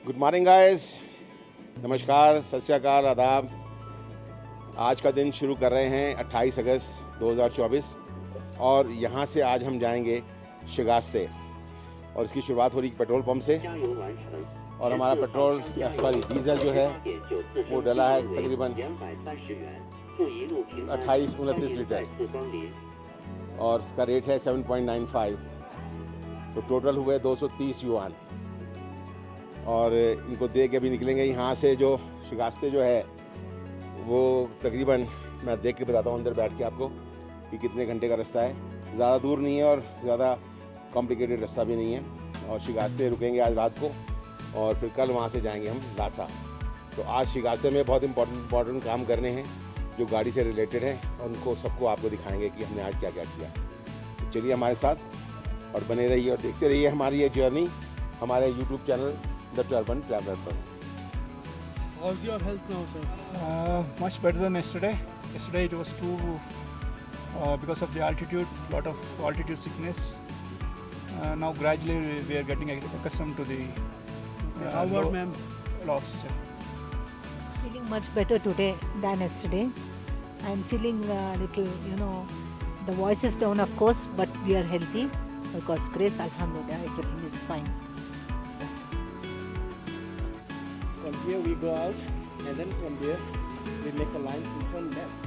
Good morning guys, नमस्कार, सत श्री अकाल, आदाब। आज का दिन शुरू कर रहे हैं 28 अगस्त 2024 और यहाँ से आज हम जाएंगे शिगास्ते और इसकी शुरुआत हो रही पेट्रोल पंप से। और हमारा पेट्रोल डीजल जो है वो डला है तकरीबन 28-29 लीटर और इसका रेट है 7.95। तो टोटल हुए 230 युआन और इनको दे के अभी निकलेंगे यहाँ से। जो शिगास्ते जो है वो तकरीबन, मैं देख के बताता हूँ अंदर बैठ के आपको कि कितने घंटे का रास्ता है। ज़्यादा दूर नहीं है और ज़्यादा कॉम्प्लिकेटेड रास्ता भी नहीं है। और शिगास्ते रुकेंगे आज रात को और फिर कल वहाँ से जाएंगे हम लासा। तो आज शिगास्ते में बहुत इम्पोर्टेंट काम करने हैं जो गाड़ी से रिलेटेड है और उनको सबको आपको दिखाएंगे कि हमने आज क्या क्या किया। तो चलिए हमारे साथ और बने रहिए और देखते रहिए हमारी ये जर्नी हमारे YouTube channel the turban traveller पर। How's your health now, sir? Much better than yesterday. Yesterday it was too because of the altitude, lot of altitude sickness. Now gradually we are getting accustomed to the How about ma'am? low oxygen. Feeling much better today than yesterday. I'm feeling a little, the voice is down of course, but we are healthy because grace, alhamdulillah, everything is fine. From here we go out, and then from there we make a line to turn left.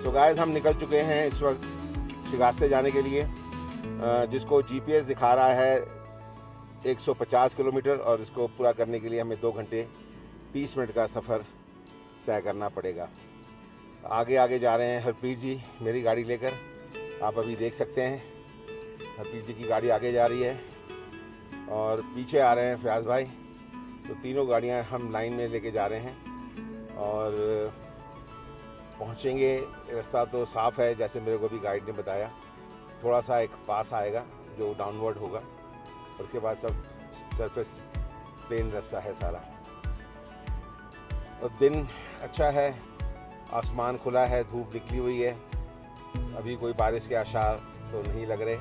तो guys हम निकल चुके हैं इस वक्त शिगास्ते जाने के लिए, जिसको जीपीएस दिखा रहा है 150 किलोमीटर और इसको पूरा करने के लिए हमें 2 घंटे 30 मिनट का सफ़र तय करना पड़ेगा। आगे आगे जा रहे हैं हरप्रीत जी मेरी गाड़ी लेकर, आप अभी देख सकते हैं हरप्रीत जी की गाड़ी आगे जा रही है और पीछे आ रहे हैं फयाज भाई। तो तीनों गाड़ियां हम लाइन में लेके जा रहे हैं और पहुंचेंगे। रास्ता तो साफ़ है जैसे मेरे को भी गाइड ने बताया, थोड़ा सा एक पास आएगा जो डाउनवर्ड होगा, उसके बाद सब सरफेस प्लेन रास्ता है सारा। और दिन अच्छा है, आसमान खुला है, धूप निकली हुई है। अभी कोई बारिश के आसार तो नहीं लग रहे,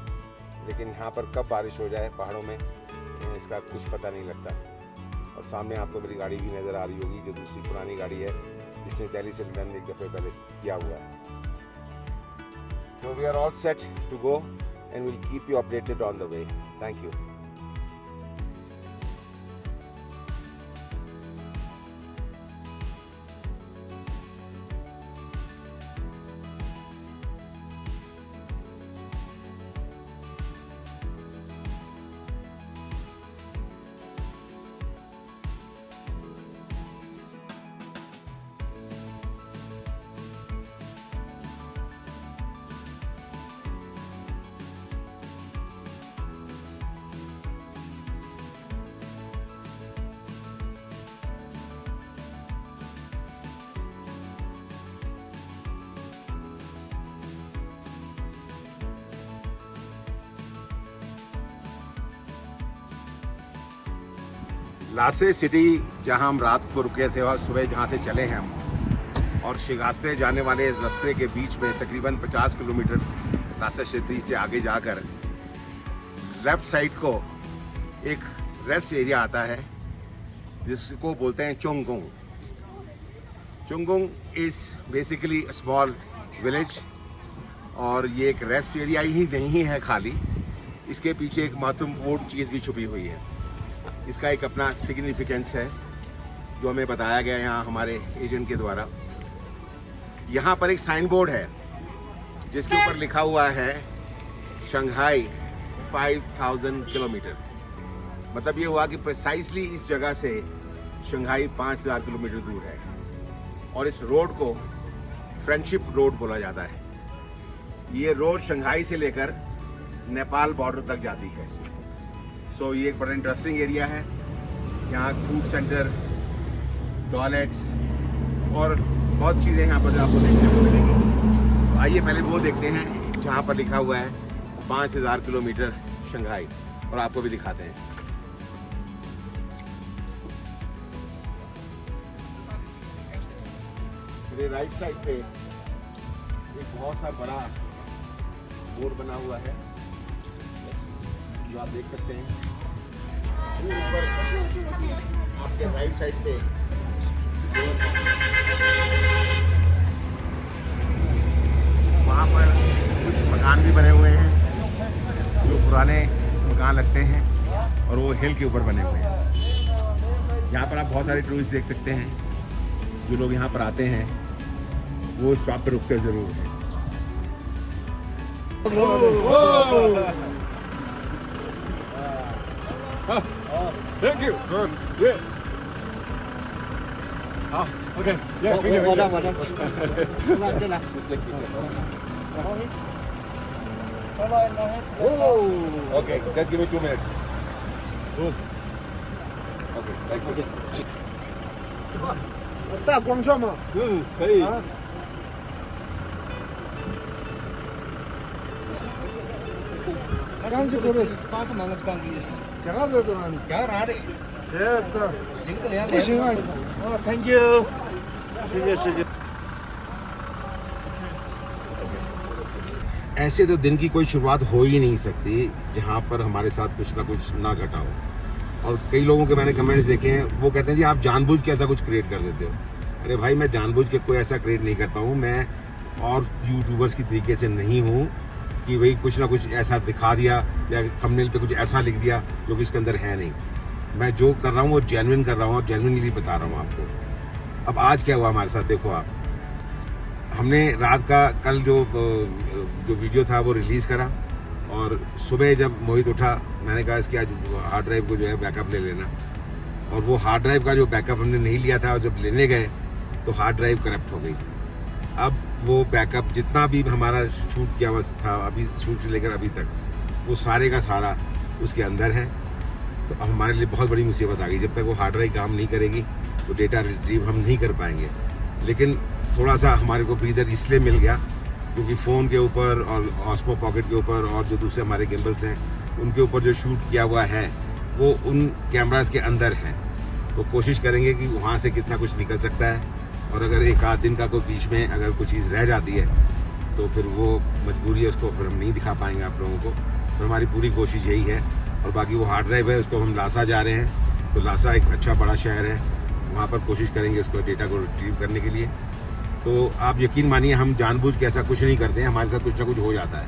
लेकिन यहाँ पर कब बारिश हो जाए पहाड़ों में इसका कुछ पता नहीं लगता। और सामने आपको मेरी गाड़ी भी नज़र आ रही होगी जो दूसरी पुरानी गाड़ी है जिसने दिल्ली से लंदन एक दफ़े पहले किया हुआ है। So we are all set to go and will keep you updated on the way. Thank you. लासे सिटी जहां हम रात को रुके थे और सुबह जहां से चले हैं हम, और शिगास्ते जाने वाले इस रास्ते के बीच में तकरीबन 50 किलोमीटर लासे सिटी से आगे जाकर लेफ़्ट साइड को एक रेस्ट एरिया आता है जिसको बोलते हैं चोंगोंग। चोंगोंग इज़ बेसिकली स्मॉल विलेज और ये एक रेस्ट एरिया ही नहीं है खाली, इसके पीछे एक महत्वपूर्ण चीज़ भी छुपी हुई है। इसका एक अपना सिग्निफिकेंस है जो हमें बताया गया यहाँ हमारे एजेंट के द्वारा। यहाँ पर एक साइन बोर्ड है जिसके ऊपर लिखा हुआ है शंघाई 5000 किलोमीटर। मतलब ये हुआ कि प्रिसाइसली इस जगह से शंघाई 5000 किलोमीटर दूर है और इस रोड को फ्रेंडशिप रोड बोला जाता है। ये रोड शंघाई से लेकर नेपाल बॉर्डर तक जाती है। सो ये एक बड़ा इंटरेस्टिंग एरिया है। यहाँ फूड सेंटर, टॉयलेट्स और बहुत चीज़ें यहाँ पर आपको देखने को मिलेंगी। तो आइए पहले वो देखते हैं जहाँ पर लिखा हुआ है 5000 किलोमीटर शंघाई, और आपको भी दिखाते हैं। मेरे राइट साइड पे एक बहुत सा बड़ा बोर्ड बना हुआ है जो आप देख सकते हैं। वो ऊपर आपके राइट साइड पे वहाँ पर कुछ मकान भी बने हुए हैं जो पुराने मकान लगते हैं और वो हिल के ऊपर बने हुए हैं। यहाँ पर आप बहुत सारे टूरिस्ट देख सकते हैं। जो लोग यहाँ पर आते हैं वो स्टॉप पर रुकते ज़रूर हैं। Thank you. Good. Yeah. Okay. Yeah, thank you. Hold on, hold on. Okay, just give me 2 minutes. Okay, thank you. 大光车吗？可以。刚去过的是80万个港币，加个多少？加拿大，这行得了。不行啊！哦，Thank you，谢谢谢谢。 ऐसे तो दिन की कोई शुरुआत हो ही नहीं सकती जहाँ पर हमारे साथ कुछ ना कुछ ना घटा हो। और कई लोगों के मैंने कमेंट्स देखे हैं, वो कहते हैं जी आप जानबूझ के ऐसा कुछ क्रिएट कर देते हो। अरे भाई, मैं जानबूझ के कोई ऐसा क्रिएट नहीं करता हूँ। मैं और यूट्यूबर्स की तरीके से नहीं हूँ कि भाई कुछ ना कुछ ऐसा दिखा दिया या थंबनेल पे कुछ ऐसा लिख दिया जो कि इसके अंदर है नहीं। मैं जो कर रहा हूँ वो जेन्युइन कर रहा हूँ और जेन्युइनली बता रहा हूँ आपको। अब आज क्या हुआ हमारे साथ देखो आप। हमने रात का कल जो वीडियो था वो रिलीज़ करा और सुबह जब मोहित उठा मैंने कहा इसके आज हार्ड ड्राइव को जो है बैकअप ले लेना। और वो हार्ड ड्राइव का जो बैकअप हमने नहीं लिया था और जब लेने गए तो हार्ड ड्राइव करप्ट हो गई। अब वो बैकअप जितना भी हमारा शूट किया हुआ था अभी शूट से लेकर अभी तक वो सारे का सारा उसके अंदर है। तो अब हमारे लिए बहुत बड़ी मुसीबत आ गई। जब तक वो हार्ड ड्राइव काम नहीं करेगी तो डेटा रिट्रीव हम नहीं कर पाएंगे। लेकिन थोड़ा सा हमारे को ब्रीदर इसलिए मिल गया क्योंकि फ़ोन के ऊपर और ऑस्मो पॉकेट के ऊपर और जो दूसरे हमारे गिम्बल्स हैं उनके ऊपर जो शूट किया हुआ है वो उन कैमरास के अंदर है। तो कोशिश करेंगे कि वहाँ से कितना कुछ निकल सकता है। और अगर एक आध दिन का कोई बीच में अगर कोई चीज़ रह जाती है तो फिर वो मजबूरी है, उसको फिर हम नहीं दिखा पाएंगे आप लोगों को। तो हमारी पूरी कोशिश यही है। और बाकी वो हार्ड ड्राइव है उसको हम लासा जा रहे हैं। तो लासा एक अच्छा बड़ा शहर है, वहाँ पर कोशिश करेंगे उसको डेटा को रिट्रीव करने के लिए। तो आप यकीन मानिए हम जानबूझ के ऐसा कुछ नहीं करते हैं, हमारे साथ कुछ ना कुछ हो जाता है।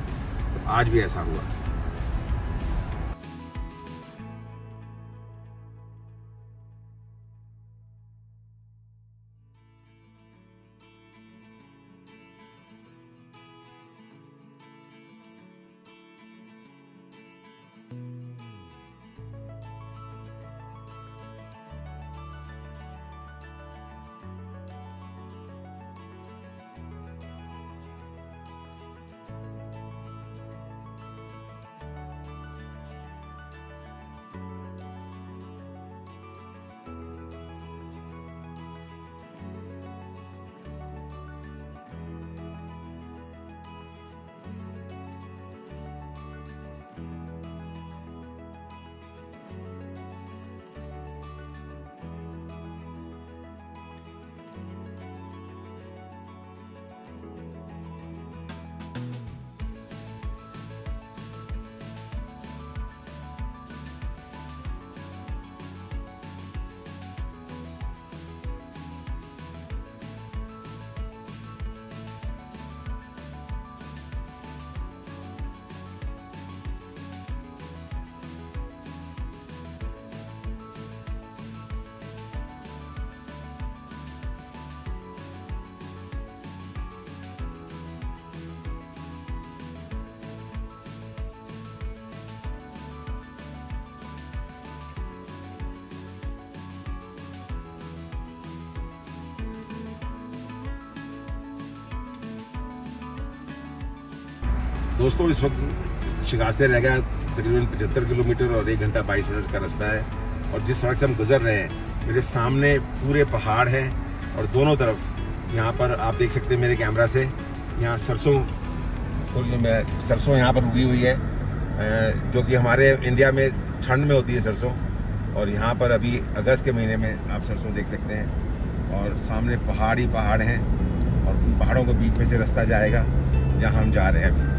तो आज भी ऐसा हुआ। दोस्तों इस वक्त शिकाग से रह गया तकरीबन 75 किलोमीटर और 1 घंटा 22 मिनट का रास्ता है। और जिस सड़क से हम गुजर रहे हैं मेरे सामने पूरे पहाड़ हैं और दोनों तरफ यहाँ पर आप देख सकते हैं मेरे कैमरा से यहाँ सरसों यहाँ पर उगी हुई है जो कि हमारे इंडिया में ठंड में होती है सरसों। और यहाँ पर अभी अगस्त के महीने में आप सरसों देख सकते हैं। और सामने पहाड़ ही पहाड़ हैं और उन पहाड़ों के बीच में से रास्ता जाएगा जहाँ हम जा रहे हैं अभी।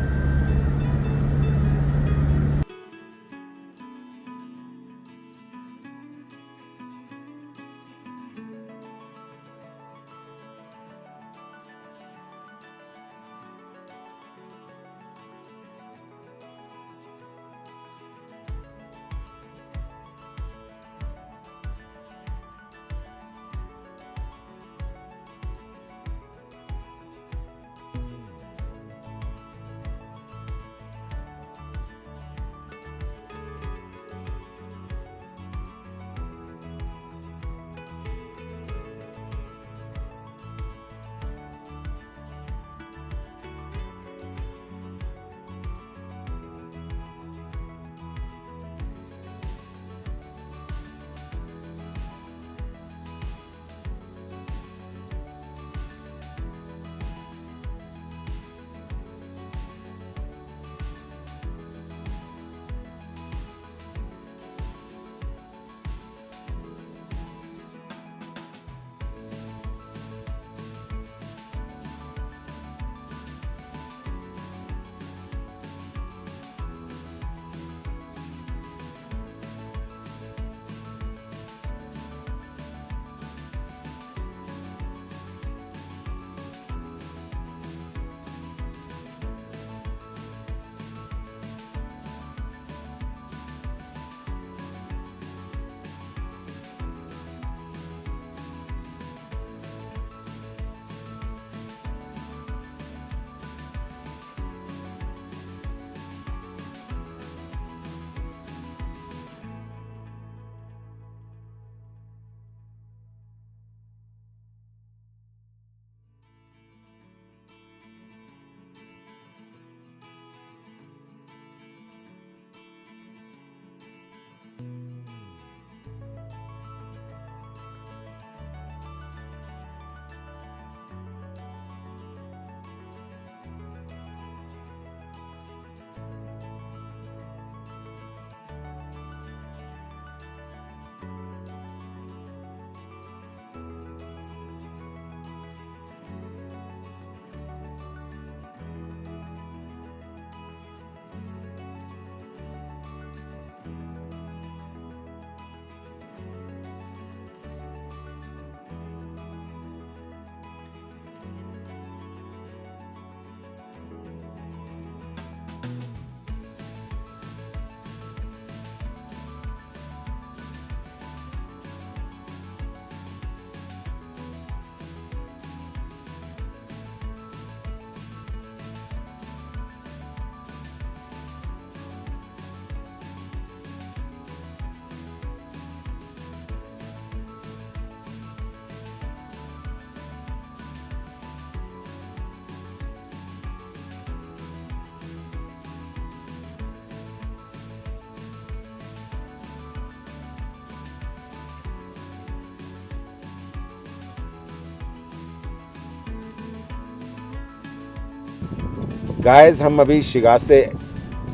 गाइस हम अभी शिगास्ते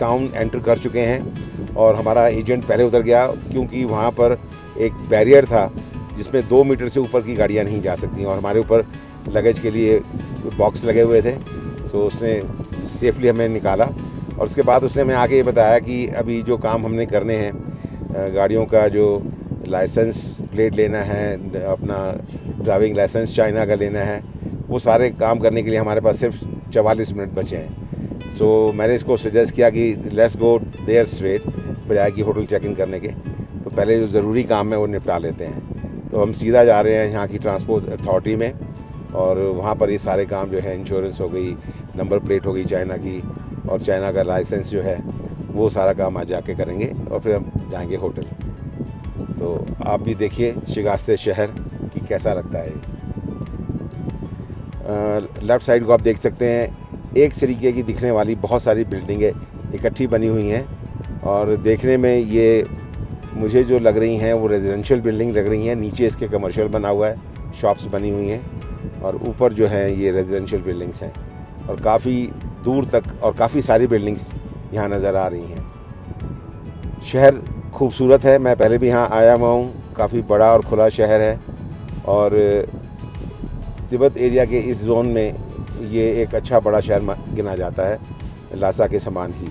टाउन एंटर कर चुके हैं और हमारा एजेंट पहले उतर गया क्योंकि वहाँ पर एक बैरियर था जिसमें 2 मीटर से ऊपर की गाड़ियाँ नहीं जा सकती और हमारे ऊपर लगेज के लिए बॉक्स लगे हुए थे। सो उसने सेफली हमें निकाला और उसके बाद उसने हमें आगे ये बताया कि अभी जो काम हमने करने हैं, गाड़ियों का जो लाइसेंस प्लेट लेना है, अपना ड्राइविंग लाइसेंस चाइना का लेना है, वो सारे काम करने के लिए हमारे पास सिर्फ 44 मिनट बचे हैं। सो मैंने इसको सजेस्ट किया कि लेट्स गो देयर स्ट्रेट, बजाय कि होटल चेक इन करने के। तो पहले जो ज़रूरी काम है वो निपटा लेते हैं। तो हम सीधा जा रहे हैं यहाँ की ट्रांसपोर्ट अथॉरिटी में और वहाँ पर ये सारे काम जो है, इंश्योरेंस हो गई, नंबर प्लेट हो गई चाइना की, और चाइना का लाइसेंस जो है वो सारा काम आज जाके करेंगे और फिर हम जाएंगे होटल। तो आप भी देखिए शिगास्ते शहर की कैसा लगता है। लेफ़्ट साइड को आप देख सकते हैं, एक तरीके की दिखने वाली बहुत सारी बिल्डिंगें इकट्ठी बनी हुई हैं और देखने में ये मुझे जो लग रही हैं वो रेजिडेंशियल बिल्डिंग लग रही हैं। नीचे इसके कमर्शियल बना हुआ है, शॉप्स बनी हुई हैं और ऊपर जो है ये रेजिडेंशियल बिल्डिंग्स हैं और काफ़ी दूर तक और काफ़ी सारी बिल्डिंग्स यहाँ नज़र आ रही हैं। शहर खूबसूरत है, मैं पहले भी यहाँ आया हुआ हूँ। काफ़ी बड़ा और खुला शहर है और तिब्बत एरिया के इस जोन में ये एक अच्छा बड़ा शहर गिना जाता है, लासा के समान ही।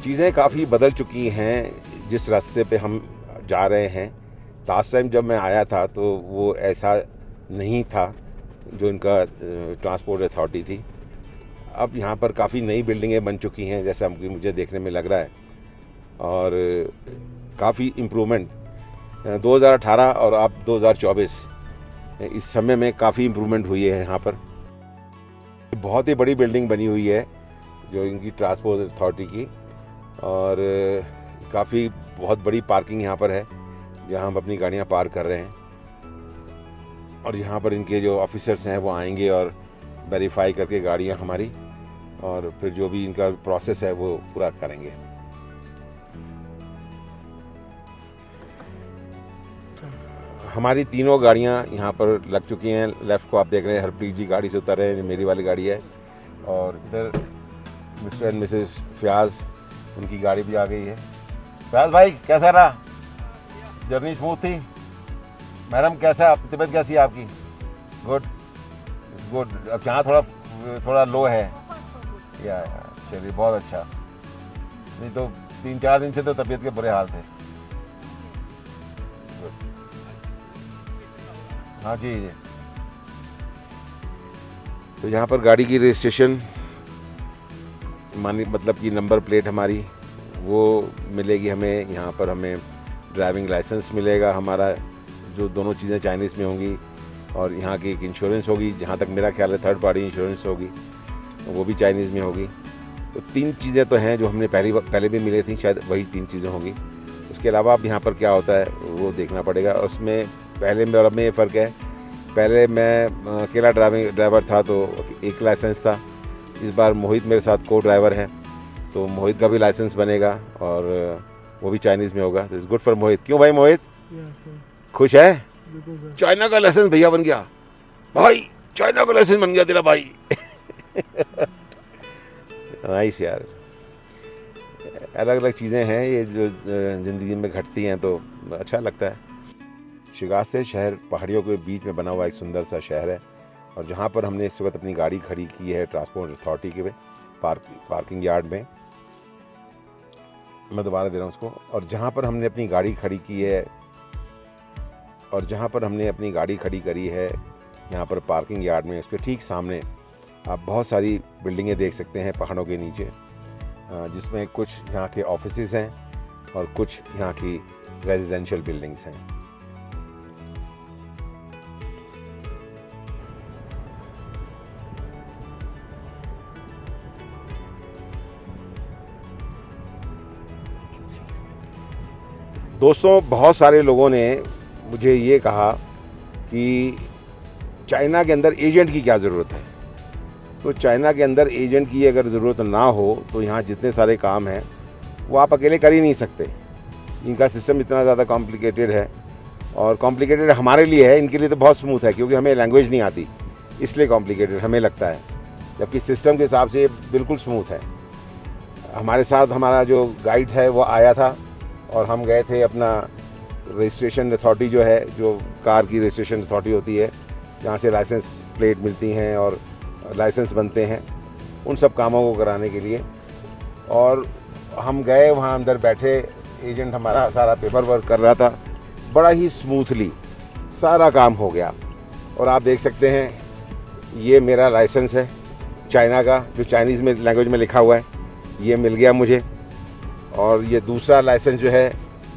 चीज़ें काफ़ी बदल चुकी हैं जिस रास्ते पे हम जा रहे हैं। लास्ट टाइम जब मैं आया था तो वो ऐसा नहीं था जो इनका ट्रांसपोर्ट अथॉरिटी थी। अब यहाँ पर काफ़ी नई बिल्डिंगें बन चुकी हैं जैसा मुझे देखने में लग रहा है और काफ़ी इम्प्रूवमेंट 2018 और अब 2024 इस समय में काफ़ी इम्प्रूवमेंट हुई है। यहाँ पर बहुत ही बड़ी बिल्डिंग बनी हुई है जो इनकी ट्रांसपोर्ट अथॉरिटी की और काफ़ी बहुत बड़ी पार्किंग यहाँ पर है जहाँ हम अपनी गाड़ियाँ पार्क कर रहे हैं और यहाँ पर इनके जो ऑफिसर्स हैं वो आएंगे और वेरीफाई करके गाड़ियाँ हमारी और फिर जो भी इनका प्रोसेस है वो पूरा करेंगे। हमारी तीनों गाड़ियाँ यहाँ पर लग चुकी हैं। लेफ़्ट को आप देख रहे हैं, हरप्रीत जी गाड़ी से उतर रहे हैं, मेरी वाली गाड़ी है और इधर मिस्टर एंड मिसेस फयाज, उनकी गाड़ी भी आ गई है। फयाज भाई कैसा रहा जर्नी? स्मूथ थी? मैडम कैसा, तबीयत कैसी है आपकी? Good good. अब यहाँ थोड़ा लो है या चलिए बहुत अच्छा। नहीं तो 3-4 दिन से तो तबीयत के बुरे हाल थे। हाँ जी। तो यहाँ पर गाड़ी की रजिस्ट्रेशन मतलब कि नंबर प्लेट हमारी वो मिलेगी हमें। यहाँ पर हमें ड्राइविंग लाइसेंस मिलेगा हमारा, जो दोनों चीज़ें चाइनीज़ में होंगी और यहाँ की एक इंश्योरेंस होगी, जहाँ तक मेरा ख्याल है थर्ड पार्टी इंश्योरेंस होगी, वो भी चाइनीज़ में होगी। तो 3 चीज़ें तो हैं जो हमने पहले भी मिली थी, शायद वही 3 चीज़ें होंगी। उसके अलावा अब यहाँ पर क्या होता है वो देखना पड़ेगा। और उसमें पहले में और अब में ये फ़र्क है, पहले मैं अकेला ड्राइवर था तो एक लाइसेंस था। इस बार मोहित मेरे साथ को ड्राइवर है तो मोहित का भी लाइसेंस बनेगा और वो भी चाइनीज़ में होगा। तो इट्स गुड फॉर मोहित। क्यों भाई मोहित? खुश है? चाइना का लाइसेंस भैया बन गया भाई, चाइना का लाइसेंस बन गया तेरा भाई। नाइस यार। अलग अलग चीज़ें हैं ये जो ज़िंदगी में घटती हैं तो अच्छा लगता है। शिगास्ते शहर पहाड़ियों के बीच में बना हुआ एक सुंदर सा शहर है और जहाँ पर हमने इस वक्त अपनी गाड़ी खड़ी की है ट्रांसपोर्ट अथॉरिटी के पार्किंग यार्ड में, मैं दोबारा दे रहा हूँ उसको। और जहाँ पर हमने अपनी गाड़ी खड़ी की है और जहाँ पर हमने अपनी गाड़ी खड़ी करी है यहाँ पर पार्किंग यार्ड में, उसके ठीक सामने आप बहुत सारी बिल्डिंगें देख सकते हैं पहाड़ों के नीचे, जिसमें कुछ यहाँ के ऑफिसेज हैं और कुछ यहाँ की रेजिडेंशियल बिल्डिंग्स हैं। दोस्तों, बहुत सारे लोगों ने मुझे ये कहा कि चाइना के अंदर एजेंट की क्या ज़रूरत है। तो चाइना के अंदर एजेंट की अगर ज़रूरत ना हो तो यहाँ जितने सारे काम हैं वो आप अकेले कर ही नहीं सकते। इनका सिस्टम इतना ज़्यादा कॉम्प्लिकेटेड है, और कॉम्प्लिकेटेड हमारे लिए है, इनके लिए तो बहुत स्मूथ है क्योंकि हमें लैंग्वेज नहीं आती, इसलिए कॉम्प्लिकेटेड हमें लगता है, जबकि सिस्टम के हिसाब से ये बिल्कुल स्मूथ है। हमारे साथ हमारा जो गाइड है वो आया था और हम गए थे अपना रजिस्ट्रेशन अथॉरिटी जो है, जो कार की रजिस्ट्रेशन अथॉरिटी होती है, जहाँ से लाइसेंस प्लेट मिलती हैं और लाइसेंस बनते हैं, उन सब कामों को कराने के लिए। और हम गए वहाँ, अंदर बैठे, एजेंट हमारा सारा पेपर वर्क कर रहा था, बड़ा ही स्मूथली सारा काम हो गया। और आप देख सकते हैं ये मेरा लाइसेंस है चाइना का, जो चाइनीज़ में लैंग्वेज में लिखा हुआ है, ये मिल गया मुझे। और ये दूसरा लाइसेंस जो है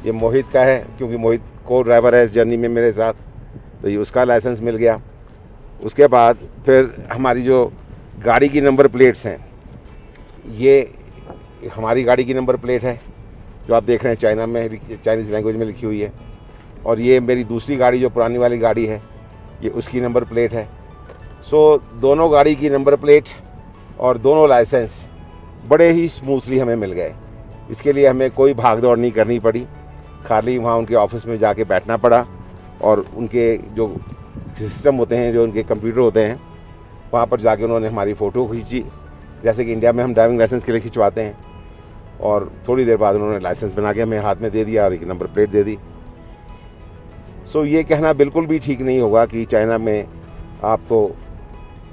ये मोहित का है, क्योंकि मोहित को ड्राइवर है इस जर्नी में मेरे साथ, तो ये उसका लाइसेंस मिल गया। उसके बाद फिर हमारी जो गाड़ी की नंबर प्लेट्स हैं, ये हमारी गाड़ी की नंबर प्लेट है जो आप देख रहे हैं, चाइना में, चाइनीज़ लैंग्वेज में लिखी हुई है। और ये मेरी दूसरी गाड़ी जो पुरानी वाली गाड़ी है, ये उसकी नंबर प्लेट है। सो दोनों गाड़ी की नंबर प्लेट और दोनों लाइसेंस बड़े ही स्मूथली हमें मिल गए। इसके लिए हमें कोई भाग दौड़ नहीं करनी पड़ी, खाली वहाँ उनके ऑफिस में जाके बैठना पड़ा और उनके जो सिस्टम होते हैं, जो उनके कंप्यूटर होते हैं, वहाँ पर जाके उन्होंने हमारी फ़ोटो खींची, जैसे कि इंडिया में हम ड्राइविंग लाइसेंस के लिए खिंचवाते हैं। और थोड़ी देर बाद उन्होंने लाइसेंस बना के हमें हाथ में दे दिया और एक नंबर प्लेट दे दी। सो ये कहना बिल्कुल भी ठीक नहीं होगा कि चाइना में आपको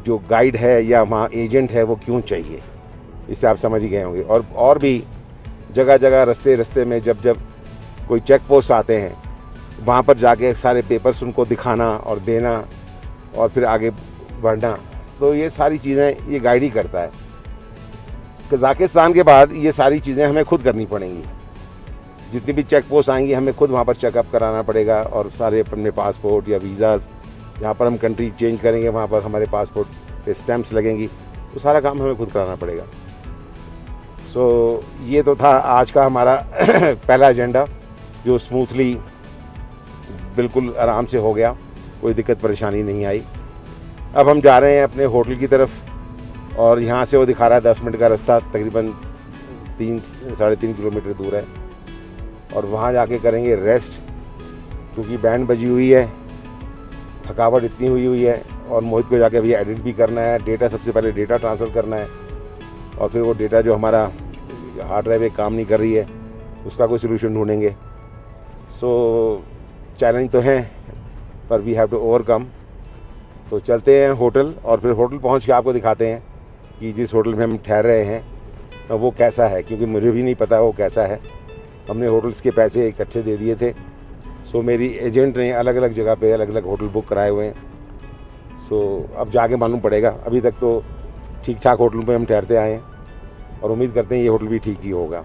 जो गाइड है या वहाँ एजेंट है वो क्यों चाहिए, इससे आप समझ ही गए होंगे। और भी जगह जगह रास्ते में जब कोई चेक पोस्ट आते हैं, वहाँ पर जाके सारे पेपर्स उनको दिखाना और देना और फिर आगे बढ़ना, तो ये सारी चीज़ें ये गाइड ही करता है। कज़ाकिस्तान के बाद ये सारी चीज़ें हमें खुद करनी पड़ेंगी। जितनी भी चेक पोस्ट आएंगी हमें खुद वहाँ पर चेकअप कराना पड़ेगा, और सारे अपने पासपोर्ट या वीज़ाज़, जहाँ पर हम कंट्री चेंज करेंगे वहाँ पर हमारे पासपोर्ट पे स्टैम्प्स लगेंगी, तो सारा काम हमें खुद कराना पड़ेगा। सो ये तो था आज का हमारा पहला एजेंडा, जो स्मूथली बिल्कुल आराम से हो गया, कोई दिक्कत परेशानी नहीं आई। अब हम जा रहे हैं अपने होटल की तरफ, और यहाँ से वो दिखा रहा है 10 मिनट का रास्ता, तकरीबन 3-3.5 किलोमीटर दूर है। और वहाँ जाके करेंगे रेस्ट, क्योंकि बैंड बजी हुई है, थकावट इतनी हुई है, और मोहित को जाके अभी एडिट भी करना है, डेटा, सबसे पहले डेटा ट्रांसफ़र करना है, और फिर वो डेटा जो हमारा हार्ड ड्राइव एक काम नहीं कर रही है, उसका कोई सोल्यूशन ढूंढेंगे। सो चैलेंज तो हैं, पर वी हैव टू ओवरकम। तो चलते हैं होटल, और फिर होटल पहुंच के आपको दिखाते हैं कि जिस होटल में हम ठहर रहे हैं वो कैसा है, क्योंकि मुझे भी नहीं पता वो कैसा है। हमने होटल्स के पैसे इकट्ठे दे दिए थे, सो मेरी एजेंट ने अलग अलग जगह पे अलग अलग होटल बुक कराए हुए हैं। सो अब जाके मालूम पड़ेगा। अभी तक तो ठीक ठाक होटल पे हम ठहरते आए हैं, और उम्मीद करते हैं ये होटल भी ठीक ही होगा।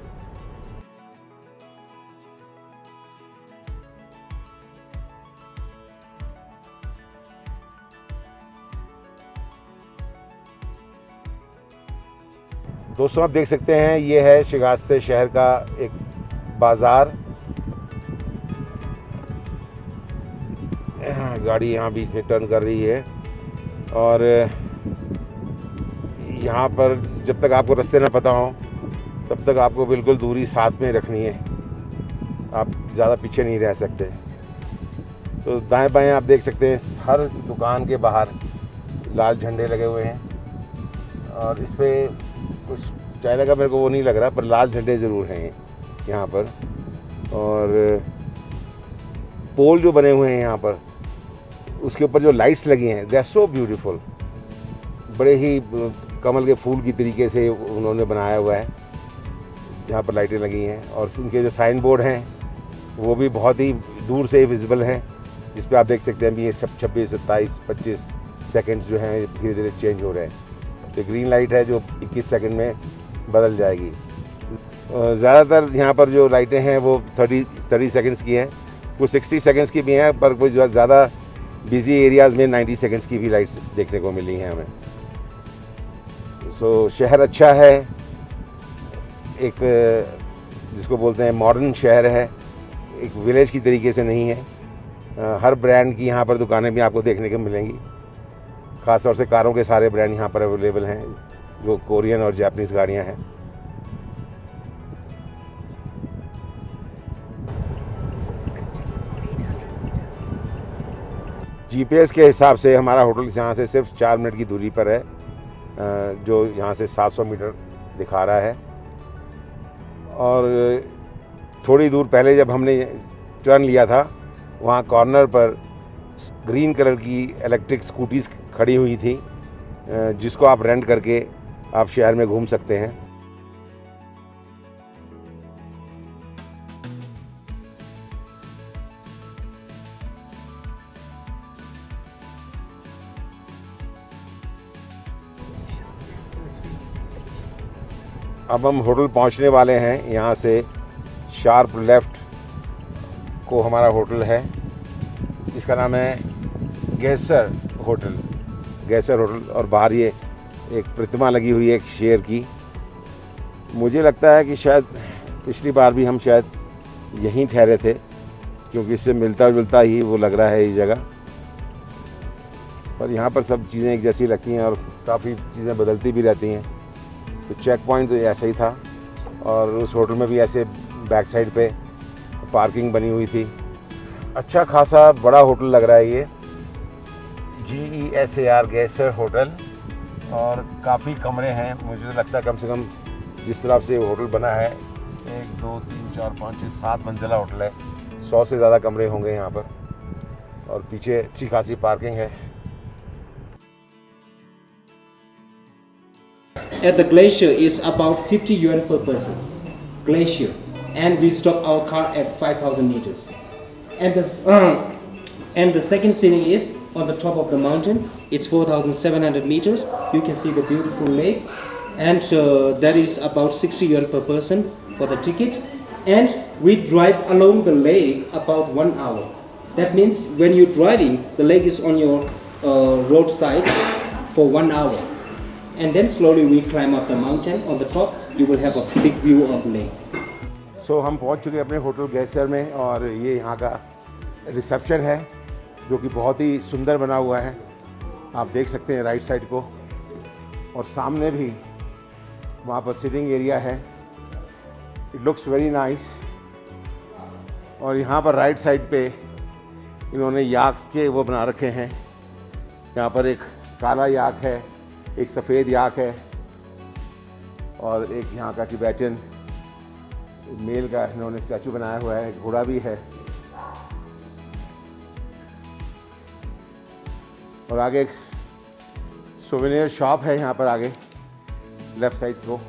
दोस्तों, आप देख सकते हैं ये है शिगास्ते शहर का एक बाज़ार। गाड़ी यहाँ बीच में टर्न कर रही है, और यहाँ पर जब तक आपको रास्ते ना पता हो तब तक आपको बिल्कुल दूरी साथ में रखनी है, आप ज़्यादा पीछे नहीं रह सकते। तो दाएं बाएं आप देख सकते हैं हर दुकान के बाहर लाल झंडे लगे हुए हैं, और इस पर कुछ चाइना का मेरे को वो नहीं लग रहा, पर लाल झंडे ज़रूर हैं यहाँ पर। और पोल जो बने हुए हैं यहाँ पर, उसके ऊपर जो लाइट्स लगी हैं, दे आर सो ब्यूटीफुल। बड़े ही कमल के फूल की तरीके से उन्होंने बनाया हुआ है, यहाँ पर लाइटें लगी हैं। और इनके जो साइन बोर्ड हैं वो भी बहुत ही दूर से विजिबल हैं, जिस पे आप देख सकते हैं भी ये सब 26, 27, 25 सेकंड्स जो हैं धीरे धीरे चेंज हो रहे हैं। तो ग्रीन लाइट है जो 21 सेकंड में बदल जाएगी। ज़्यादातर यहाँ पर जो लाइटें हैं वो 30 सेकंड्स की हैं, कुछ 60 सेकंड्स की भी हैं, पर कुछ ज़्यादा बिजी एरियाज़ में 90 सेकंड्स की भी लाइट्स देखने को मिली हैं हमें। सो शहर अच्छा है, एक जिसको बोलते हैं मॉडर्न शहर है, एक विलेज की तरीके से नहीं है। हर ब्रांड की यहाँ पर दुकानें भी आपको देखने को मिलेंगी। ख़ास तौर से कारों के सारे ब्रांड यहाँ पर अवेलेबल हैं, जो कोरियन और जापानीज़ गाड़ियाँ हैं। जीपीएस के हिसाब से हमारा होटल यहाँ से सिर्फ 4 मिनट की दूरी पर है, जो यहाँ से 700 मीटर दिखा रहा है। और थोड़ी दूर पहले जब हमने टर्न लिया था, वहाँ कॉर्नर पर ग्रीन कलर की इलेक्ट्रिक स्कूटीज़ खड़ी हुई थी, जिसको आप रेंट करके आप शहर में घूम सकते हैं। अब हम होटल पहुंचने वाले हैं। यहाँ से शार्प लेफ़्ट को हमारा होटल है, इसका नाम है गैसर होटल। और बाहर ये एक प्रतिमा लगी हुई है एक शेर की। मुझे लगता है कि शायद पिछली बार भी हम शायद यहीं ठहरे थे, क्योंकि इससे मिलता जुलता ही वो लग रहा है ये जगह। पर यहाँ पर सब चीज़ें एक जैसी लगती हैं और काफ़ी चीज़ें बदलती भी रहती हैं। तो चेक पॉइंट तो ऐसा ही था, और उस होटल में भी ऐसे बैक साइड पे पार्किंग बनी हुई थी। अच्छा खासा बड़ा होटल लग रहा है ये, GESAR गैसर होटल, और काफ़ी कमरे हैं। मुझे लगता है कम से कम जिस तरह से होटल बना है, 1 2 3 4 5 6 7 मंजिला होटल है। 100 से ज़्यादा कमरे होंगे यहाँ पर, और पीछे अच्छी खासी पार्किंग है। At the glacier is about 50 yuan per person. Glacier, and we stop our car at 5,000 meters. And the second scene is on the top of the mountain. It's 4,700 meters. You can see the beautiful lake, and that is about 60 yuan per person for the ticket. And we drive along the lake about 1 hour. That means when you're driving, the lake is on your roadside for 1 hour. And then slowly we climb up the mountain. On the top, you will have a big view of lake. सो हम पहुंच चुके हैं अपने hotel गैसर में, और ये यहाँ का रिसेप्शन है, जो कि बहुत ही सुंदर बना हुआ है। आप देख सकते हैं राइट साइड को, और सामने भी वहाँ पर सिटिंग एरिया है। It looks very nice. और यहाँ पर राइट साइड पे इन्होंने याक्स के वो बना रखे हैं। यहाँ पर एक काला याक है, एक सफ़ेद याक है, और एक यहाँ का टिबेटन मेल का इन्होंने स्टैचू बनाया हुआ है। घोड़ा भी है, और आगे एक सोवेनियर शॉप है यहाँ पर आगे लेफ़्ट साइड को,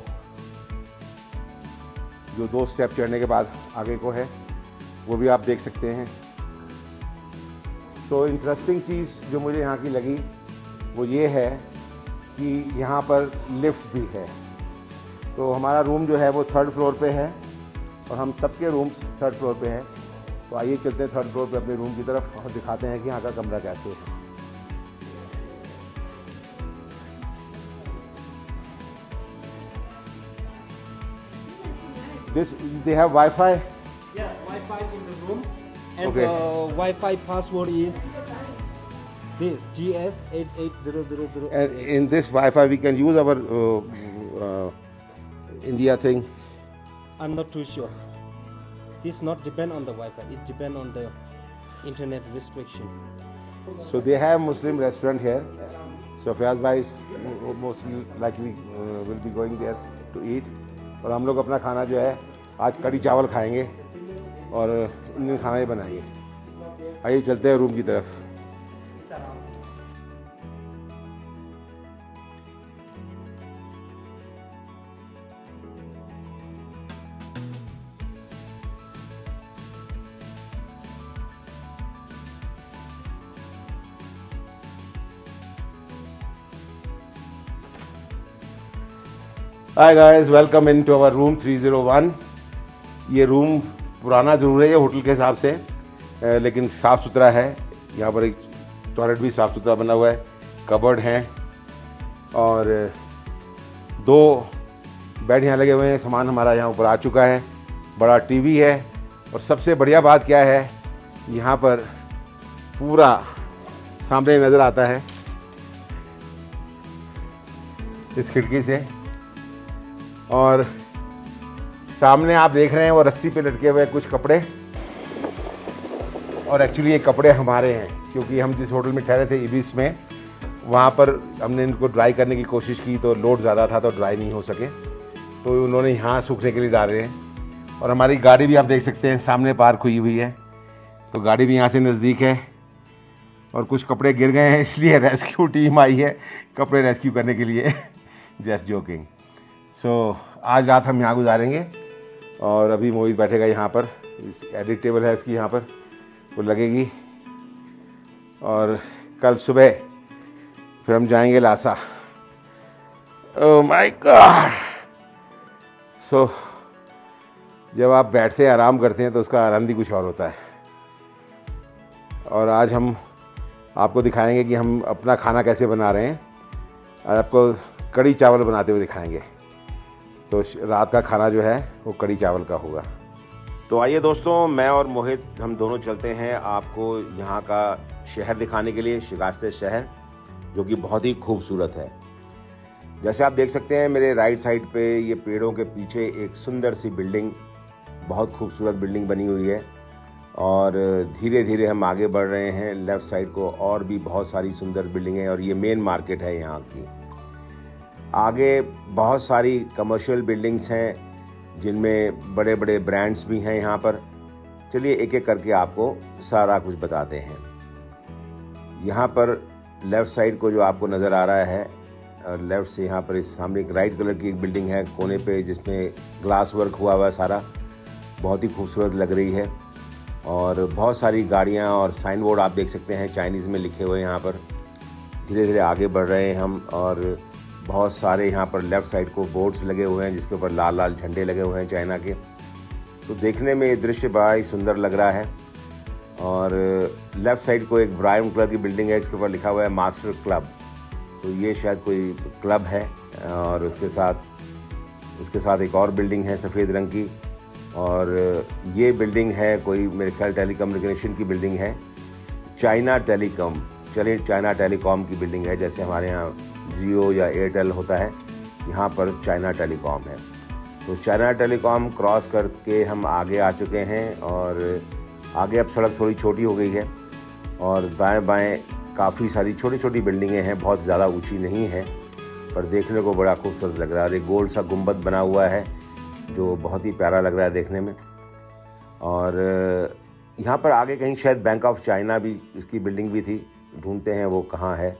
जो 2 स्टेप चढ़ने के बाद आगे को है, वो भी आप देख सकते हैं। तो इंटरेस्टिंग चीज़ जो मुझे यहाँ की लगी वो ये है कि यहाँ पर लिफ्ट भी है। तो हमारा रूम जो है वो 3rd फ्लोर पे है, और हम सबके रूम्स 3rd फ्लोर पे हैं। तो आइए चलते हैं 3rd फ्लोर पे अपने रूम की तरफ, और दिखाते हैं कि यहाँ का कमरा कैसे है। They have Wi-Fi? Yeah, Wi-Fi in the room, and Okay. Wi-Fi password is this GS880008. And in this Wi-Fi we can use our India thing. I'm not too sure. This not depend on the Wi-Fi. It depend on the internet restriction. So they have Muslim restaurant here. So Fayaz bhai is most likely will be going there to eat. और हम लोग अपना खाना जो है आज कड़ी चावल खाएंगे, और इंडियन खाना ही बनाएंगे। आइए चलते हैं रूम की तरफ। Hi guys, welcome in to our room 301। ये रूम पुराना ज़रूर है ये होटल के हिसाब से, लेकिन साफ़ सुथरा है। यहाँ पर एक टॉयलेट भी साफ़ सुथरा बना हुआ है, कबर्ड हैं और 2 बेड यहाँ लगे हुए हैं। सामान हमारा यहाँ ऊपर आ चुका है, बड़ा टीवी है और सबसे बढ़िया बात क्या है, यहाँ पर पूरा सामने नज़र आता है इस खिड़की से। और सामने आप देख रहे हैं वो रस्सी पे लटके हुए कुछ कपड़े, और एक्चुअली ये कपड़े हमारे हैं क्योंकि हम जिस होटल में ठहरे थे इबिस में, वहाँ पर हमने इनको ड्राई करने की कोशिश की तो लोड ज़्यादा था तो ड्राई नहीं हो सके, तो उन्होंने यहाँ सूखने के लिए डाले हैं। और हमारी गाड़ी भी आप देख सकते हैं सामने पार्क हुई हुई है, तो गाड़ी भी यहाँ से नज़दीक है। और कुछ कपड़े गिर गए हैं इसलिए रेस्क्यू टीम आई है कपड़े रेस्क्यू करने के लिए। Just joking. सो आज रात हम यहाँ गुजारेंगे और अभी मोहित बैठेगा यहाँ पर, एडिट टेबल है इसकी यहाँ पर, वो लगेगी और कल सुबह फिर हम जाएंगे Lhasa. Oh my god. So जब आप बैठते हैं आराम करते हैं तो उसका आनंद ही कुछ और होता है। और आज हम आपको दिखाएंगे कि हम अपना खाना कैसे बना रहे हैं। आज आपको कढ़ी चावल बनाते हुए दिखाएंगे, तो रात का खाना जो है वो कढ़ी चावल का होगा। तो आइए दोस्तों, मैं और मोहित हम दोनों चलते हैं आपको यहाँ का शहर दिखाने के लिए, शिगास्ते शहर, जो कि बहुत ही खूबसूरत है। जैसे आप देख सकते हैं मेरे राइट साइड पे ये पेड़ों के पीछे एक सुंदर सी बिल्डिंग, बहुत खूबसूरत बिल्डिंग बनी हुई है। और धीरे धीरे हम आगे बढ़ रहे हैं लेफ़्ट साइड को, और भी बहुत सारी सुंदर बिल्डिंगें, और ये मेन मार्केट है यहाँ की। आगे बहुत सारी कमर्शियल बिल्डिंग्स हैं जिनमें बड़े बड़े ब्रांड्स भी हैं यहाँ पर। चलिए एक एक करके आपको सारा कुछ बताते हैं। यहाँ पर लेफ़्ट साइड को जो आपको नज़र आ रहा है, लेफ़्ट से यहाँ पर इस सामने एक राइट कलर की एक बिल्डिंग है कोने पे, जिसमें ग्लास वर्क हुआ हुआ है सारा, बहुत ही खूबसूरत लग रही है। और बहुत सारी गाड़ियाँ और साइन बोर्ड आप देख सकते हैं चाइनीज़ में लिखे हुए यहाँ पर। धीरे धीरे आगे बढ़ रहे हैं हम, और बहुत सारे यहाँ पर लेफ़्ट साइड को बोर्ड्स लगे हुए हैं जिसके ऊपर लाल लाल झंडे लगे हुए हैं चाइना के। तो देखने में ये दृश्य बड़ा ही सुंदर लग रहा है। और लेफ़्ट साइड को एक ब्राउन कलर की बिल्डिंग है, इसके ऊपर लिखा हुआ है मास्टर क्लब। तो ये शायद कोई क्लब है। और उसके साथ एक और बिल्डिंग है सफ़ेद रंग की, और ये बिल्डिंग है कोई मेरे ख्याल टेलीकम्युनिकेशन की बिल्डिंग है, चाइना टेलीकॉम। चलिए, चाइना टेलीकॉम की बिल्डिंग है, जैसे हमारे यहाँ जियो या एयरटेल होता है, यहाँ पर चाइना टेलीकॉम है। तो चाइना टेलीकॉम क्रॉस करके हम आगे आ चुके हैं, और आगे अब सड़क थोड़ी छोटी हो गई है, और दाएं बाएं काफ़ी सारी छोटी छोटी बिल्डिंगें हैं, बहुत ज़्यादा ऊंची नहीं है, पर देखने को बड़ा खूबसूरत लग रहा है। एक गोल सा गुंबद बना हुआ है जो बहुत ही प्यारा लग रहा है देखने में। और यहाँ पर आगे कहीं शायद बैंक ऑफ चाइना भी, इसकी बिल्डिंग भी थी, ढूंढते हैं वो कहाँ है।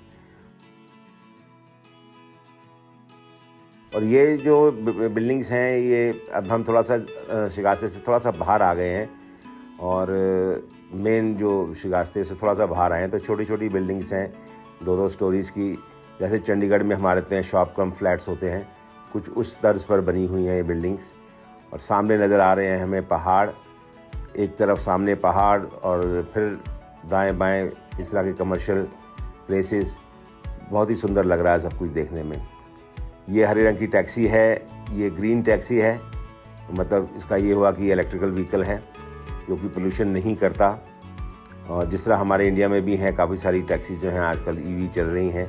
और ये जो बिल्डिंग्स हैं, ये अब हम थोड़ा सा शिगास्ते से थोड़ा सा बाहर आ गए हैं, और मेन जो शिगास्ते से थोड़ा सा बाहर आए हैं, तो छोटी छोटी बिल्डिंग्स हैं 2-2 स्टोरीज़ की, जैसे चंडीगढ़ में हमारे हैं शॉप कम फ्लैट्स होते हैं, कुछ उस तर्ज पर बनी हुई हैं ये बिल्डिंग्स। और सामने नज़र आ रहे हैं हमें पहाड़, एक तरफ सामने पहाड़ और फिर दाएं बाएं इस तरह के कमर्शियल प्लेसेस। बहुत ही सुंदर लग रहा है सब कुछ देखने में। ये हरे रंग की टैक्सी है, ये ग्रीन टैक्सी है, मतलब इसका ये हुआ कि ये इलेक्ट्रिकल व्हीकल है जो कि पोल्यूशन नहीं करता। और जिस तरह हमारे इंडिया में भी हैं काफ़ी सारी टैक्सी जो हैं आजकल ईवी चल रही हैं,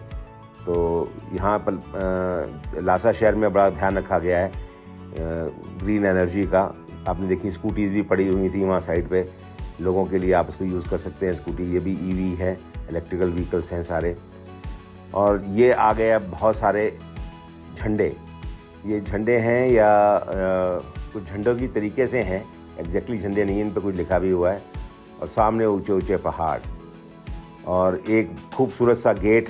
तो यहाँ पर लासा शहर में बड़ा ध्यान रखा गया है ग्रीन एनर्जी का। आपने देखी स्कूटीज़ भी पड़ी हुई थी वहाँ साइड पे, लोगों के लिए आप उसको यूज़ कर सकते हैं स्कूटी, ये भी ईवी है, इलेक्ट्रिकल व्हीकल्स हैं सारे। और ये आ गए अब बहुत सारे झंडे, ये झंडे हैं या कुछ झंडों की तरीके से हैं, एग्जैक्टली झंडे नहीं, इन पर कुछ लिखा भी हुआ है। और सामने ऊंचे ऊंचे पहाड़ और एक खूबसूरत सा गेट,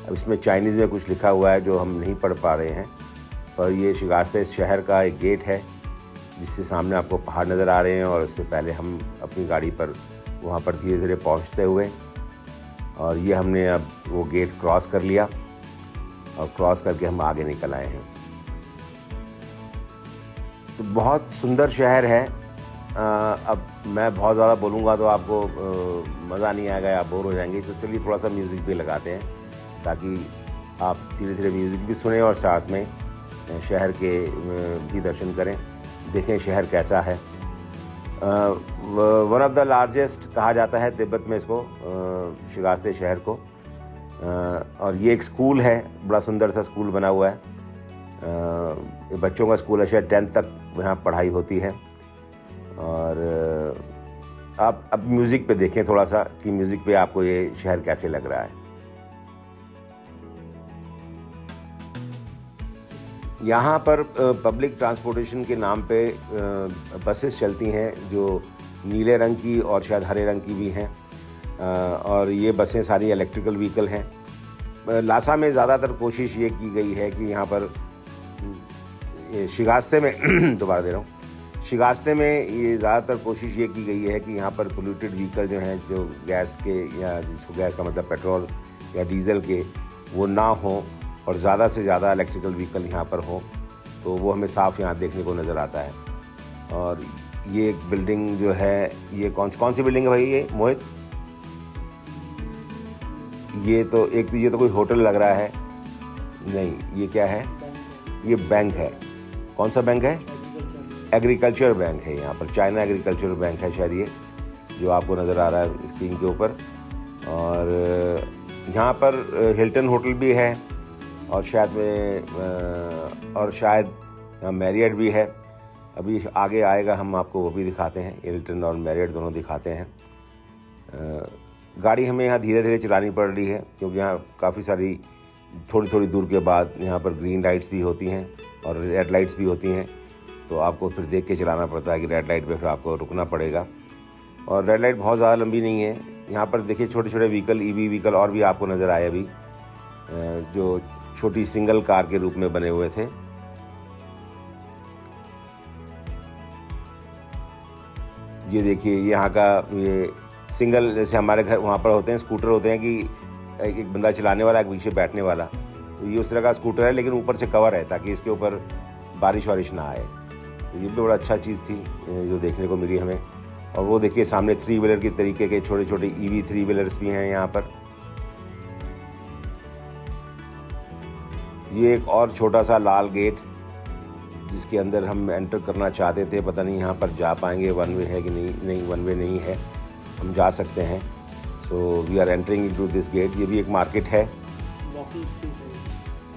अब इसमें चाइनीज़ में कुछ लिखा हुआ है जो हम नहीं पढ़ पा रहे हैं, पर ये शिगास्ते शहर का एक गेट है जिससे सामने आपको पहाड़ नज़र आ रहे हैं। और उससे पहले हम अपनी गाड़ी पर वहाँ पर धीरे धीरे पहुँचते हुए, और ये हमने अब वो गेट क्रॉस कर लिया और क्रॉस करके हम आगे निकल आए हैं। तो बहुत सुंदर शहर है। अब मैं बहुत ज़्यादा बोलूँगा तो आपको मज़ा नहीं आएगा या बोर हो जाएंगे, तो चलिए थोड़ा सा म्यूज़िक भी लगाते हैं ताकि आप धीरे धीरे म्यूज़िक भी सुने और साथ में शहर के भी दर्शन करें, देखें शहर कैसा है। वन ऑफ द लार्जेस्ट कहा जाता है तिब्बत में इसको, शिगास्ते शहर को। और ये एक स्कूल है, बड़ा सुंदर सा स्कूल बना हुआ है। बच्चों का स्कूल है, शायद 10th तक यहाँ पढ़ाई होती है। और आप अब म्यूज़िक पे देखें थोड़ा सा कि म्यूज़िक पे आपको ये शहर कैसे लग रहा है। यहाँ पर पब्लिक ट्रांसपोर्टेशन के नाम पे बसेस चलती हैं जो नीले रंग की और शायद हरे रंग की भी हैं, और ये बसें सारी इलेक्ट्रिकल व्हीकल हैं। लासा में ज़्यादातर कोशिश ये की गई है कि यहाँ पर शिगास्ते में दोबारा दे रहा हूँ, शिगास्ते में ये ज़्यादातर कोशिश ये की गई है कि यहाँ पर पोल्यूटेड व्हीकल जो हैं, जो गैस के या जिसको गैस का मतलब पेट्रोल या डीजल के, वो ना हो और ज़्यादा से ज़्यादा इलेक्ट्रिकल व्हीकल यहाँ पर हो, तो वो हमें साफ़ यहाँ देखने को नज़र आता है। और ये एक बिल्डिंग जो है, ये कौन सी बिल्डिंग है भाई ये मोहित? ये तो कोई होटल लग रहा है। नहीं, ये क्या है? ये बैंक है। कौन सा बैंक है? एग्रीकल्चर बैंक है। यहाँ पर चाइना एग्रीकल्चर बैंक है शायद ये, जो आपको नज़र आ रहा है स्क्रीन के ऊपर। और यहाँ पर हिल्टन होटल भी है और शायद मैरियट भी है। अभी आगे आएगा, हम आपको वो भी दिखाते हैं, हिल्टन और मैरियट दोनों दिखाते हैं। गाड़ी हमें यहाँ धीरे धीरे चलानी पड़ रही है क्योंकि यहाँ काफ़ी सारी थोड़ी दूर के बाद यहाँ पर ग्रीन लाइट्स भी होती हैं और रेड लाइट्स भी होती हैं, तो आपको फिर देख के चलाना पड़ता है कि रेड लाइट पे फिर आपको रुकना पड़ेगा। और रेड लाइट बहुत ज़्यादा लंबी नहीं है। यहाँ पर देखिए छोटे छोटे व्हीकल, ईवी व्हीकल और भी आपको नज़र आए अभी, जो छोटी सिंगल कार के रूप में बने हुए थे। ये देखिए यहाँ का ये सिंगल, जैसे हमारे घर वहाँ पर होते हैं स्कूटर होते हैं कि एक बंदा चलाने वाला, एक पीछे बैठने वाला, तो ये उस तरह का स्कूटर है, लेकिन ऊपर से कवर है ताकि इसके ऊपर बारिश वारिश ना आए। तो ये भी बड़ा अच्छा चीज़ थी जो देखने को मिली हमें। और वो देखिए सामने 3 व्हीलर की तरीके के छोटे छोटे ईवी 3 व्हीलर्स भी हैं यहाँ पर। ये एक और छोटा सा लाल गेट जिसके अंदर हम एंटर करना चाहते थे, पता नहीं यहाँ पर जा पाएंगे, वन वे है कि नहीं वन वे नहीं है, हम जा सकते हैं। So we are entering into this gate. ये भी एक मार्केट है।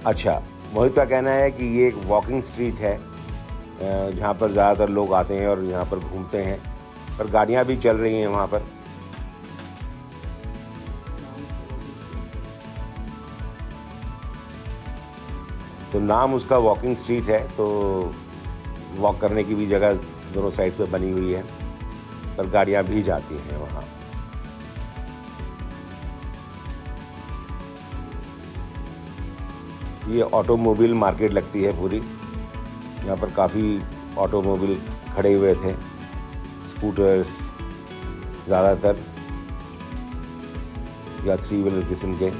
अच्छा, मोहित का कहना है कि ये एक वॉकिंग स्ट्रीट है जहाँ पर ज़्यादातर लोग आते हैं और यहाँ पर घूमते हैं, पर गाड़ियाँ भी चल रही हैं वहाँ पर। तो नाम उसका वॉकिंग स्ट्रीट है, तो वॉक करने की भी जगह दोनों साइड पे बनी हुई है, पर गाड़ियाँ भी जाती हैं वहाँ। ये ऑटोमोबाइल मार्केट लगती है पूरी। यहाँ पर काफ़ी ऑटोमोबाइल खड़े हुए थे, स्कूटर्स ज़्यादातर या 3 व्हीलर किस्म के।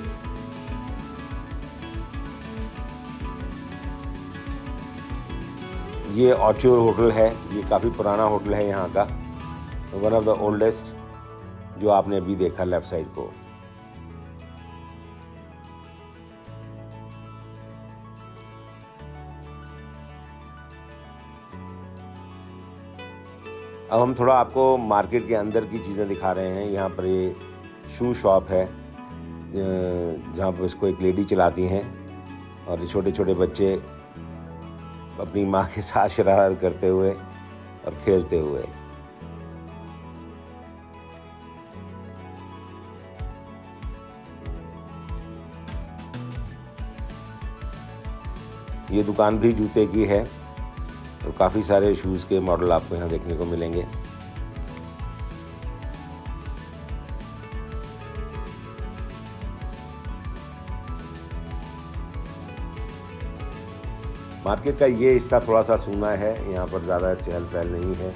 ये ऑर्चर्ड होटल है, ये काफ़ी पुराना होटल है यहाँ का, वन ऑफ द ओल्डेस्ट, जो आपने अभी देखा लेफ़्ट साइड को। अब हम थोड़ा आपको मार्केट के अंदर की चीज़ें दिखा रहे हैं। यहाँ पर ये शू शॉप है जहाँ पर इसको एक लेडी चलाती हैं और छोटे छोटे बच्चे अपनी माँ के साथ शरारत करते हुए और खेलते हुए। ये दुकान भी जूते की है और काफ़ी सारे शूज़ के मॉडल आपको यहाँ देखने को मिलेंगे। मार्केट का ये हिस्सा थोड़ा सा सूना है, यहाँ पर ज़्यादा चहल पहल नहीं है।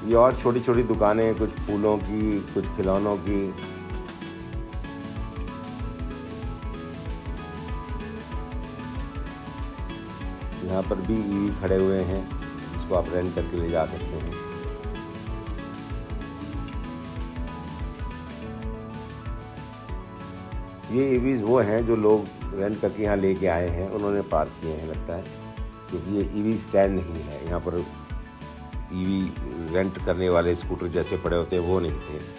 ये और छोटी छोटी दुकानें, कुछ फूलों की, कुछ खिलौनों की। यहाँ पर भी ईवी खड़े हुए हैं, इसको आप रेंट करके ले जा सकते हैं। ये ईवीज वो हैं जो लोग रेंट करके यहाँ लेके आए हैं, उन्होंने पार्क किए हैं लगता है, क्योंकि ये ईवी स्टैंड नहीं है। यहाँ पर ईवी रेंट करने वाले स्कूटर जैसे पड़े होते हैं वो नहीं थे।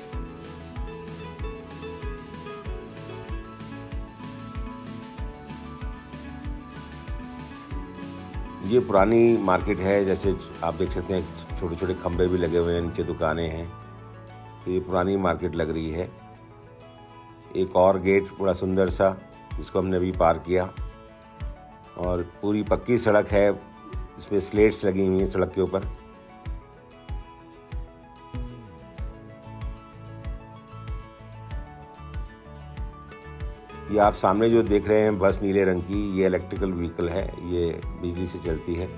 ये पुरानी मार्केट है, जैसे आप देख सकते हैं छोटे छोटे खंभे भी लगे हुए हैं, नीचे दुकानें हैं, तो ये पुरानी मार्केट लग रही है। एक और गेट बड़ा सुंदर सा, जिसको हमने अभी पार किया, और पूरी पक्की सड़क है, इसमें स्लेट्स लगी हुई हैं सड़क के ऊपर। ये आप सामने जो देख रहे हैं बस नीले रंग की, ये इलेक्ट्रिकल व्हीकल है, ये बिजली से चलती है।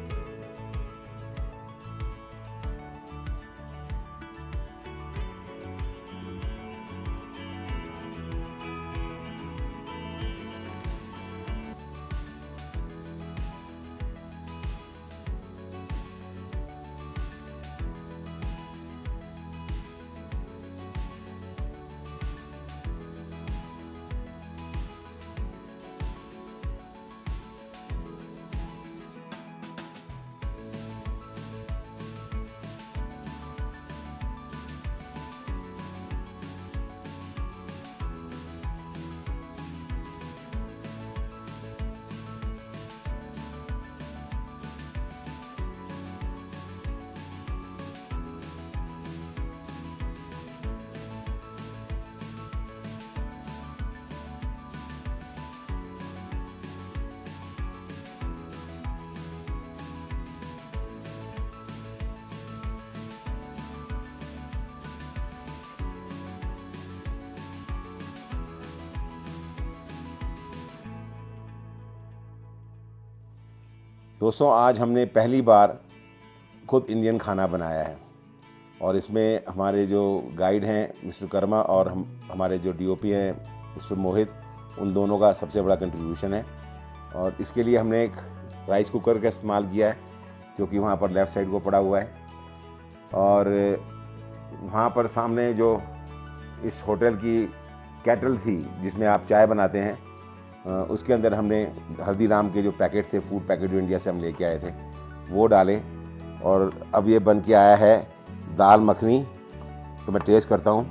दोस्तों, आज हमने पहली बार खुद इंडियन खाना बनाया है, और इसमें हमारे जो गाइड हैं मिस्टर कर्मा और हमारे जो डीओपी हैं मिस्टर मोहित, उन दोनों का सबसे बड़ा कंट्रीब्यूशन है। और इसके लिए हमने एक राइस कुकर का इस्तेमाल किया है, जो कि वहाँ पर लेफ़्ट साइड को पड़ा हुआ है। और वहाँ पर सामने जो इस होटल की कैटल थी जिसमें आप चाय बनाते हैं, उसके अंदर हमने हल्दीराम के जो पैकेट थे, फूड पैकेट जो इंडिया से हम लेके आए थे, वो डाले। और अब ये बन के आया है दाल मखनी, तो मैं टेस्ट करता हूँ।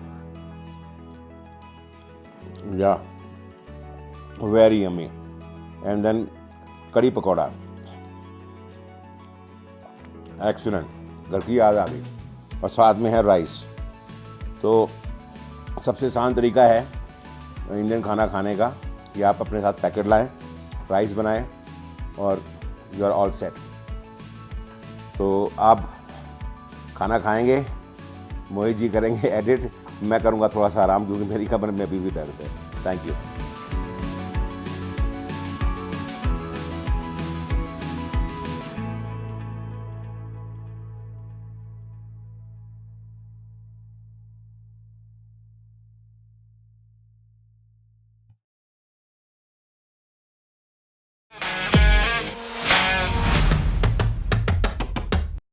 या वेरी यम्मी। एंड देन कड़ी पकौड़ा, एक्सीलेंट, घर की याद आ गई। और साथ में है राइस। तो सबसे आसान तरीका है इंडियन खाना खाने का कि आप अपने साथ पैकेट लाएं, राइस बनाएं, और यू आर ऑल सेट। तो आप खाना खाएंगे, मोहित जी करेंगे एडिट, मैं करूँगा थोड़ा सा आराम, क्योंकि मेरी कमर में अभी भी दर्द है। Thank you.